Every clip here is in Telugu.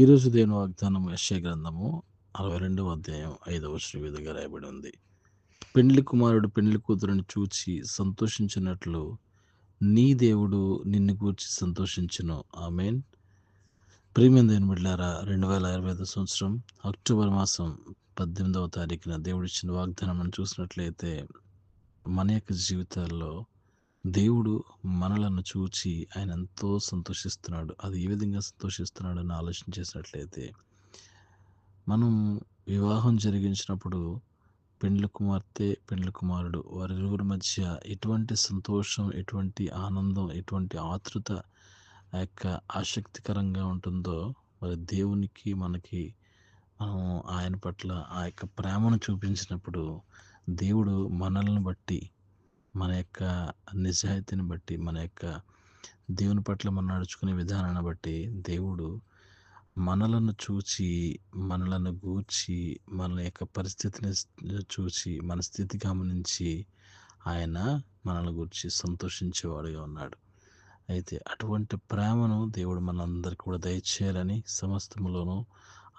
ఈరోజు దేవుని వాగ్దానం యెషయా గ్రంథము 62వ అధ్యాయం 5వ వచనం ఈ విధంగా రాయబడి ఉంది. పెండ్లి కుమారుడు పెండ్లి కూతురుని చూచి సంతోషించినట్లు నీ దేవుడు నిన్ను గూర్చి సంతోషించును. ఆమేన్. ప్రియమైన దేవుని బిడ్డలారా, 2025 సంవత్సరం అక్టోబర్ మాసం 18వ తారీఖున దేవుడిచ్చిన వాగ్దానం చూసినట్లయితే మన యొక్క జీవితాల్లో దేవుడు మనలను చూచి ఆయన ఎంతో సంతోషిస్తున్నాడు. అది ఏ విధంగా సంతోషిస్తున్నాడని ఆలోచన చేసినట్లయితే, మనం వివాహం జరిగించినప్పుడు పెండ్లి కుమార్తె, పెండ్లి కుమారుడు వారిరువురి మధ్య ఎటువంటి సంతోషం, ఎటువంటి ఆనందం, ఎటువంటి ఆతృత ఆ యొక్క ఆసక్తికరంగా ఉంటుందో, మరి దేవునికి మనకి మనం ఆయన పట్ల ఆ యొక్క ప్రేమను చూపించినప్పుడు దేవుడు మనల్ని బట్టి, మన యొక్క నిజాయితీని బట్టి, మన యొక్క దేవుని పట్ల మనం నడుచుకునే విధానాన్ని బట్టి దేవుడు మనలను చూచి, మనలను గూర్చి, మన యొక్క పరిస్థితిని చూచి, మన స్థితి గమనించి ఆయన మనల్ని గూర్చి సంతోషించేవాడుగా ఉన్నాడు. అయితే అటువంటి ప్రేమను దేవుడు మనందరికీ కూడా దయచేయాలని, సమస్తములోనూ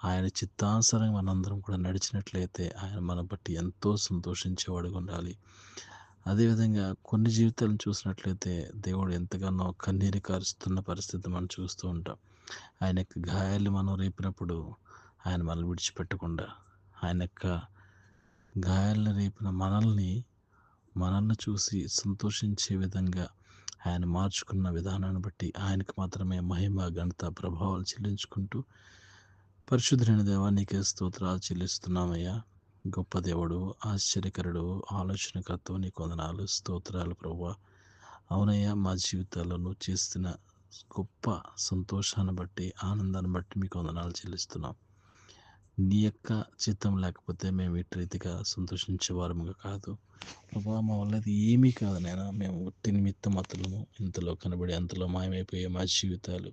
ఆయన చిత్తానుసారంగా మనందరం కూడా నడిచినట్లయితే ఆయన మన బట్టి ఎంతో సంతోషించేవాడుగా ఉండాలి. అదేవిధంగా కొన్ని జీవితాలను చూసినట్లయితే దేవుడు ఎంతగానో కన్నీరు కారుస్తున్న పరిస్థితి మనం చూస్తూ ఉంటాం. ఆయన యొక్క గాయాలు మనం రేపినప్పుడు ఆయన మనల్ని విడిచిపెట్టకుండా, ఆయన యొక్క గాయాలను రేపిన మనల్ని చూసి సంతోషించే విధంగా ఆయన మార్చుకున్న విధానాన్ని బట్టి ఆయనకు మాత్రమే మహిమ, ఘనత, ప్రభావాలు చెల్లించుకుంటూ, పరిశుద్ధుడైన దేవా నీకే స్తోత్రాలు చెల్లిస్తున్నామయ్యా. గొప్ప దేవుడు, ఆశ్చర్యకరుడు, ఆలోచనకర్తవు, నీకు వందనాలు, స్తోత్రాలు ప్రభువా. అవునయ్యా, మా జీవితాల్లో నువ్వు చేస్తున్న గొప్ప సంతోషాన్ని బట్టి, ఆనందాన్ని బట్టి మీకు వందనాలు చెల్లిస్తున్నాం. నీ యొక్క చిత్తం లేకపోతే మేము ఇటు రీతిగా సంతోషించే వారముగా కాదు ప్రభా. మా వల్ల అది ఏమీ కాదు నాయన. మేము ఒట్టి నిమిత్త మాత్రము ఇంతలో కనబడి అంతలో మాయమైపోయే మా జీవితాలు.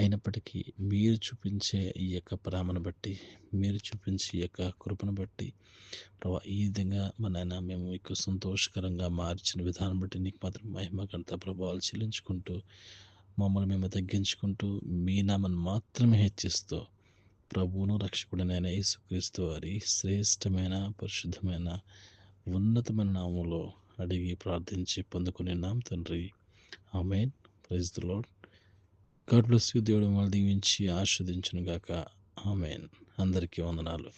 అయినప్పటికీ మీరు చూపించే ఈ యొక్క ప్రేమను బట్టి, మీరు చూపించే ఈ యొక్క కృపను బట్టి ప్రభా, ఈ విధంగా మా నాయన మేము మీకు సంతోషకరంగా మార్చిన విధానం బట్టి నీకు మాత్రం మహిమ, ఘనత, ప్రభావాలు చెల్లించుకుంటూ, మమ్మల్ని మేము తగ్గించుకుంటూ, మీ నామను మాత్రమే హెచ్చిస్తూ, ప్రభువును రక్షకుడైన యేసుక్రీస్తు వారి శ్రేష్టమైన, పరిశుద్ధమైన, ఉన్నతమైన నామములో అడిగి ప్రార్థించి పొందుకున్నాం తండ్రి. Amen. Praise the Lord. God bless you. దేవుడు మిమ్మల్ని దీవించి ఆశీర్వదించును గాక. ఆమేన్. అందరికీ వందనాలు.